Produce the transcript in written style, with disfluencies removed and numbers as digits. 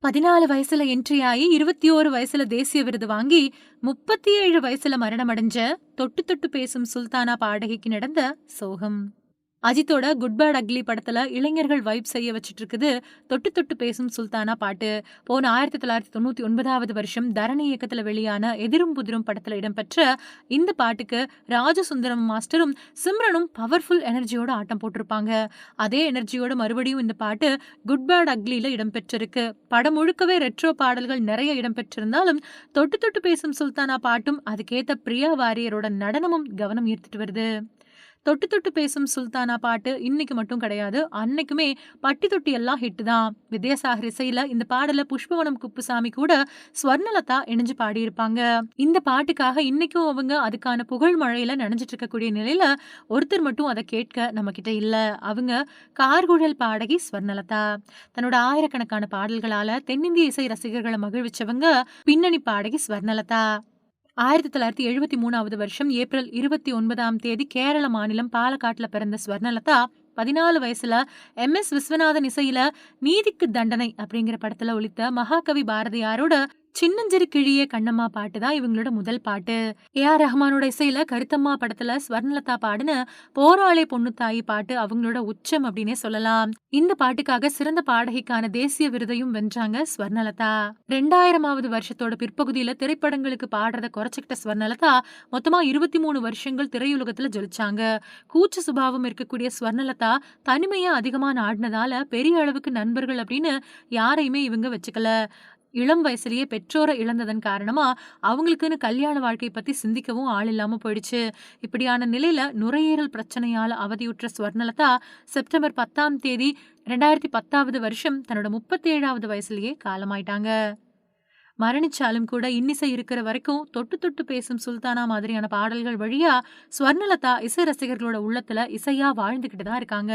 14 வயசுல என்ட்ரி ஆயி 21 வயசுல தேசிய விருது வாங்கி 37 வயசுல மரணமடைஞ்ச தொட்டு தொட்டு பேசும் சுல்தானா பாடகிக்கு நடந்த சோகம். அஜித்தோட குட் பேட் அக்லி படத்துல இளைஞர்கள் வைப் செய்ய வச்சிட்டு இருக்குது தொட்டு தொட்டு பேசும் சுல்தானா பாட்டு. போன 1999வது வருஷம் தரணி இயக்கத்துல வெளியான எதிரும் புதிரும் படத்துல இடம்பெற்ற இந்த பாட்டுக்கு ராஜசுந்தரம் மாஸ்டரும் சிம்ரனும் பவர்ஃபுல் எனர்ஜியோட ஆட்டம் போட்டிருப்பாங்க. அதே எனர்ஜியோட மறுபடியும் இந்த பாட்டு குட் பேட் அக்லில இடம்பெற்றிருக்கு. படம் முழுக்கவே ரெட்ரோ பாடல்கள் நிறைய இடம்பெற்றிருந்தாலும் தொட்டு தொட்டு பேசும் சுல்தானா பாட்டும் அதுக்கேத்த பிரியா வாரியரோட நடனமும் கவனம் ஈர்த்துட்டு வருது. தொட்டு தொட்டு பேசும் சுல்தானா பாட்டு இன்னைக்கு மட்டும் கிடையாது, அன்னைக்குமே பட்டி தொட்டி எல்லாம் ஹிட் தான். வித்யாசாகர் இசையில இந்த பாடல புஷ்பவனம் குப்புசாமி கூட ஸ்வர்ணலதா இணைஞ்சு பாடியிருப்பாங்க. இந்த பாட்டுக்காக இன்னைக்கும் அவங்க அதுக்கான புகழ் மழையில நனைஞ்சிட்டு இருக்கக்கூடிய நிலையில ஒருத்தர் மட்டும் அதை கேட்க நம்ம கிட்ட இல்ல. அவங்க கார்குழல் பாடகி ஸ்வர்ணலதா. தன்னோட ஆயிரக்கணக்கான பாடல்களால தென்னிந்திய இசை ரசிகர்களை மகிழ்விச்சவங்க பின்னணி பாடகி ஸ்வர்ணலதா. 1973வது வருஷம் ஏப்ரல் 29ஆம் தேதி கேரள மாநிலம் பாலக்காட்டுல பிறந்த ஸ்வர்ணலதா 14 வயசுல எம்.எஸ். விஸ்வநாதன் இசையில நீதிக்கு தண்டனை அப்படிங்கிற படத்துல ஒலித்த மகாகவி பாரதியாரோட சின்னஞ்சிறு கிழியே கண்ணம்மா பாட்டு தான் இவங்களோட முதல் பாட்டு. ஏ.ஆர். ரஹ்மானோட இசையில கருத்தம்மா படத்துல ஸ்வர்ணலதா பாடின போராளே பொண்ணு தாயி பாட்டு அவங்களோட உச்சம் அப்படின்னே சொல்லலாம். இந்த பாட்டுக்காக சிறந்த பாடகிக்கான தேசிய விருதையும் வென்றாங்க ஸ்வர்ணலதா. 2000வது வருஷத்தோட பிற்பகுதியில திரைப்படங்களுக்கு பாடுறத குறைச்சுக்கிட்ட ஸ்வர்ணலதா மொத்தமா 23 வருஷங்கள் திரையுலகத்துல ஜொலிச்சாங்க. கூச்ச சுபாவம் இருக்கக்கூடிய ஸ்வர்ணலதா தனிமையா அதிகமா நாடினதால பெரிய அளவுக்கு நண்பர்கள் அப்படின்னு யாரையுமே இவங்க வச்சுக்கல. இளம் வயசுலயே பெற்றோரை இழந்ததன் காரணமா அவங்களுக்குன்னு கல்யாண வாழ்க்கை பத்தி சிந்திக்கவும் ஆள் இல்லாம போயிடுச்சு. இப்படியான நிலையில நுரையீரல் பிரச்சனையால அவதியுற்ற ஸ்வர்ணலதா செப்டம்பர் 10ஆம் தேதி 2010வது வருஷம் தன்னோட 37வது வயசுலயே காலமாயிட்டாங்க. மரணிச்சாலும் கூட இன்னிசை இருக்கிற வரைக்கும் தொட்டு தொட்டு பேசும் சுல்தானா மாதிரியான பாடல்கள் வழியா ஸ்வர்ணலதா இசை ரசிகர்களோட உள்ளத்துல இசையா வாழ்ந்துகிட்டு தான் இருக்காங்க.